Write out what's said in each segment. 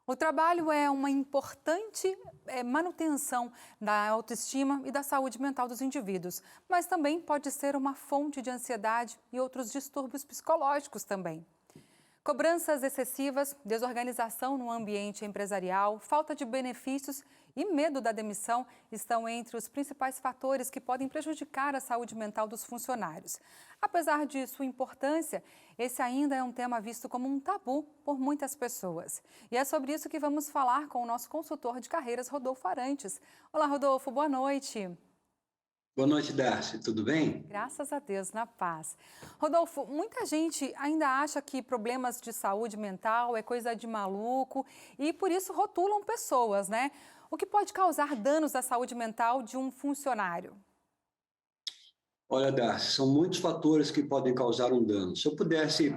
O trabalho é uma importante manutenção da autoestima e da saúde mental dos indivíduos, mas também pode ser uma fonte de ansiedade e outros distúrbios psicológicos também. Cobranças excessivas, desorganização no ambiente empresarial, falta de benefícios e medo da demissão estão entre os principais fatores que podem prejudicar a saúde mental dos funcionários. Apesar de sua importância, esse ainda é um tema visto como um tabu por muitas pessoas. E é sobre isso que vamos falar com o nosso consultor de carreiras, Rodolfo Arantes. Olá, Rodolfo, boa noite. Boa noite, Darcy. Tudo bem? Graças a Deus, na paz. Rodolfo, muita gente ainda acha que problemas de saúde mental é coisa de maluco e por isso rotulam pessoas, né? O que pode causar danos à saúde mental de um funcionário? Olha, Darcy, são muitos fatores que podem causar um dano. Se eu pudesse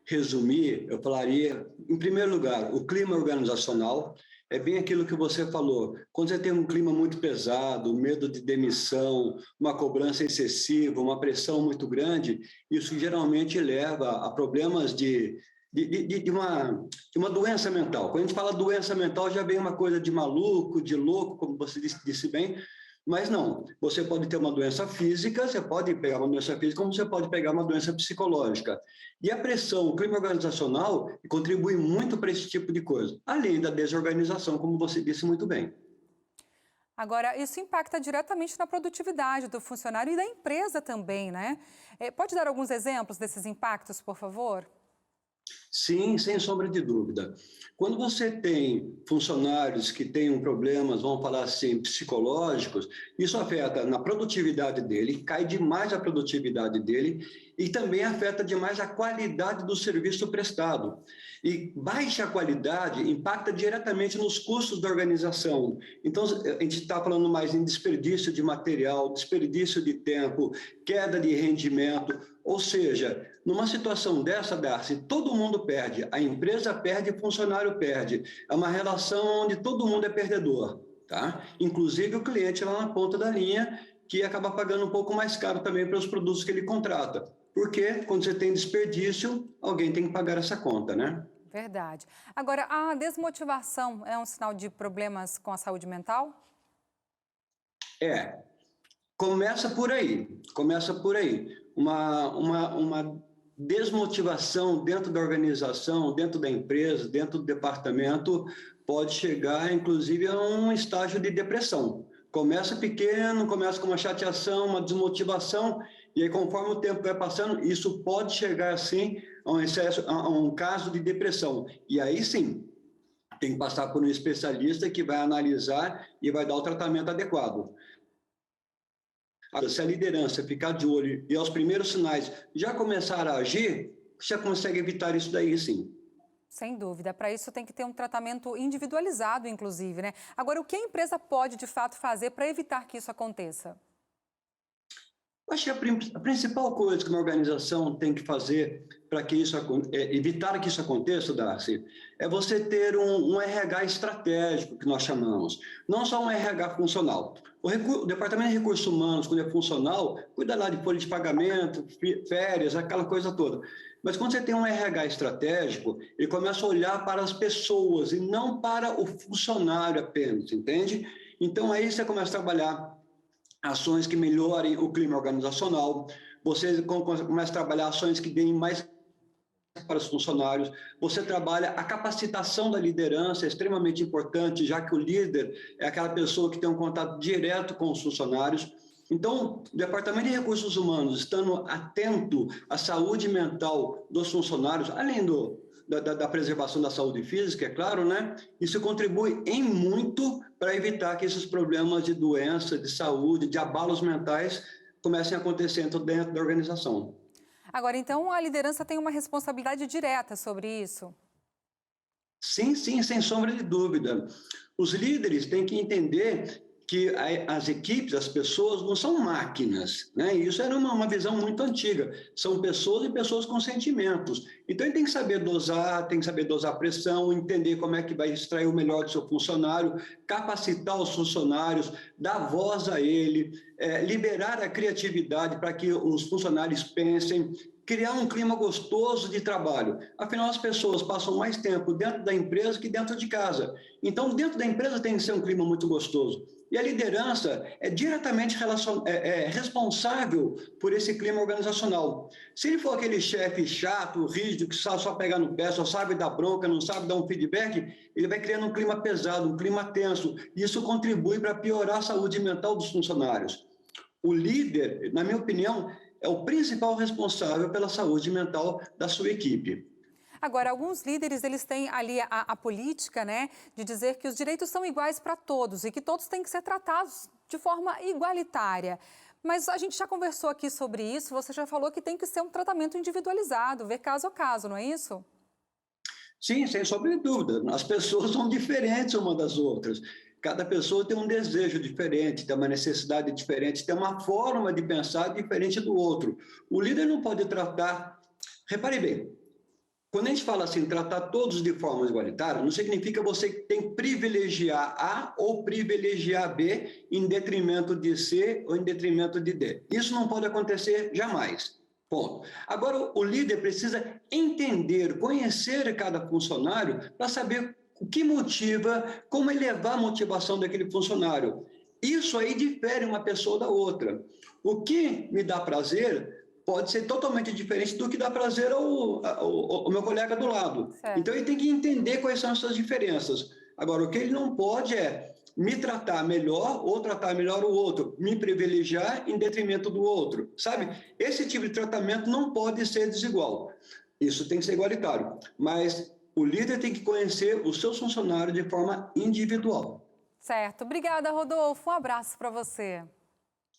resumir, eu falaria, em primeiro lugar, o clima organizacional. É bem aquilo que você falou. Quando você tem um clima muito pesado, medo de demissão, uma cobrança excessiva, uma pressão muito grande, isso geralmente leva a problemas de uma doença mental. Quando a gente fala doença mental, já vem uma coisa de maluco, de louco, como você disse bem, mas não. Você pode ter uma doença física, você pode pegar uma doença física, como você pode pegar uma doença psicológica. E a pressão, o clima organizacional, contribui muito para esse tipo de coisa, além da desorganização, como você disse muito bem. Agora, isso impacta diretamente na produtividade do funcionário e da empresa também, né? Pode dar alguns exemplos desses impactos, por favor? Sim, sem sombra de dúvida. Quando você tem funcionários que têm problemas, vamos falar assim, psicológicos, isso afeta na produtividade dele, cai demais a produtividade dele e também afeta demais a qualidade do serviço prestado. E baixa qualidade impacta diretamente nos custos da organização. Então, a gente está falando mais em desperdício de material, desperdício de tempo, queda de rendimento, ou seja, numa situação dessa, Darcy, todo mundo perde. A empresa perde, o funcionário perde. É uma relação onde todo mundo é perdedor, tá? Inclusive o cliente lá na ponta da linha, que acaba pagando um pouco mais caro também pelos produtos que ele contrata. Porque quando você tem desperdício, alguém tem que pagar essa conta, né? Verdade. Agora, a desmotivação é um sinal de problemas com a saúde mental? É, começa por aí. Uma desmotivação dentro da organização, dentro da empresa, dentro do departamento, pode chegar, inclusive, a um estágio de depressão. Começa pequeno, começa com uma chateação, uma desmotivação, e aí, conforme o tempo vai passando, isso pode chegar, assim, a um excesso, a um caso de depressão. E aí, sim, tem que passar por um especialista que vai analisar e vai dar o tratamento adequado. Se a liderança ficar de olho e aos primeiros sinais já começar a agir, já consegue evitar isso daí, sim. Sem dúvida. Para isso tem que ter um tratamento individualizado, inclusive, né? Agora, o que a empresa pode, de fato, fazer para evitar que isso aconteça? Acho que a principal coisa que uma organização tem que fazer para que evitar que isso aconteça, Darcy, é você ter um RH estratégico, que nós chamamos. Não só um RH funcional. O Departamento de Recursos Humanos, quando é funcional, cuida lá de folha de pagamento, férias, aquela coisa toda. Mas quando você tem um RH estratégico, ele começa a olhar para as pessoas e não para o funcionário apenas, entende? Então aí você começa a trabalhar ações que melhorem o clima organizacional, você começa a trabalhar ações que deem mais para os funcionários, você trabalha a capacitação da liderança, é extremamente importante, já que o líder é aquela pessoa que tem um contato direto com os funcionários. Então, o Departamento de Recursos Humanos, estando atento à saúde mental dos funcionários, além da preservação da saúde física, é claro, né? Isso contribui em muito para evitar que esses problemas de doença, de saúde, de abalos mentais comecem a acontecer dentro da organização. Agora, então, a liderança tem uma responsabilidade direta sobre isso? Sim, sim, sem sombra de dúvida. Os líderes têm que entender que as equipes, as pessoas, não são máquinas, né? Isso era uma visão muito antiga. São pessoas e pessoas com sentimentos. Então, ele tem que saber dosar a pressão, entender como é que vai extrair o melhor do seu funcionário, capacitar os funcionários, dar voz a ele, liberar a criatividade para que os funcionários pensem, criar um clima gostoso de trabalho. Afinal, as pessoas passam mais tempo dentro da empresa que dentro de casa. Então, dentro da empresa tem que ser um clima muito gostoso. E a liderança é diretamente responsável por esse clima organizacional. Se ele for aquele chefe chato, rígido, que sabe só pegar no pé, só sabe dar bronca, não sabe dar um feedback, ele vai criando um clima pesado, um clima tenso. E isso contribui para piorar a saúde mental dos funcionários. O líder, na minha opinião, é o principal responsável pela saúde mental da sua equipe. Agora, alguns líderes, eles têm ali a política, né, de dizer que os direitos são iguais para todos e que todos têm que ser tratados de forma igualitária. Mas a gente já conversou aqui sobre isso, você já falou que tem que ser um tratamento individualizado, ver caso a caso, não é isso? Sim, sem sombra de dúvida. As pessoas são diferentes umas das outras. Cada pessoa tem um desejo diferente, tem uma necessidade diferente, tem uma forma de pensar diferente do outro. O líder não pode tratar. Repare bem, quando a gente fala assim, tratar todos de forma igualitária, não significa você que tem que privilegiar A ou privilegiar B em detrimento de C ou em detrimento de D. Isso não pode acontecer jamais. Ponto. Agora, o líder precisa entender, conhecer cada funcionário para saber o que motiva, como elevar a motivação daquele funcionário. Isso aí difere uma pessoa da outra. O que me dá prazer pode ser totalmente diferente do que dá prazer ao meu colega do lado. Certo. Então, ele tem que entender quais são essas diferenças. Agora, o que ele não pode é me tratar melhor ou tratar melhor o outro, me privilegiar em detrimento do outro, sabe? Esse tipo de tratamento não pode ser desigual. Isso tem que ser igualitário. Mas o líder tem que conhecer os seus funcionários de forma individual. Certo. Obrigada, Rodolfo. Um abraço para você.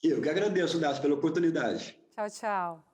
Eu que agradeço, Dácio, pela oportunidade. Tchau, tchau.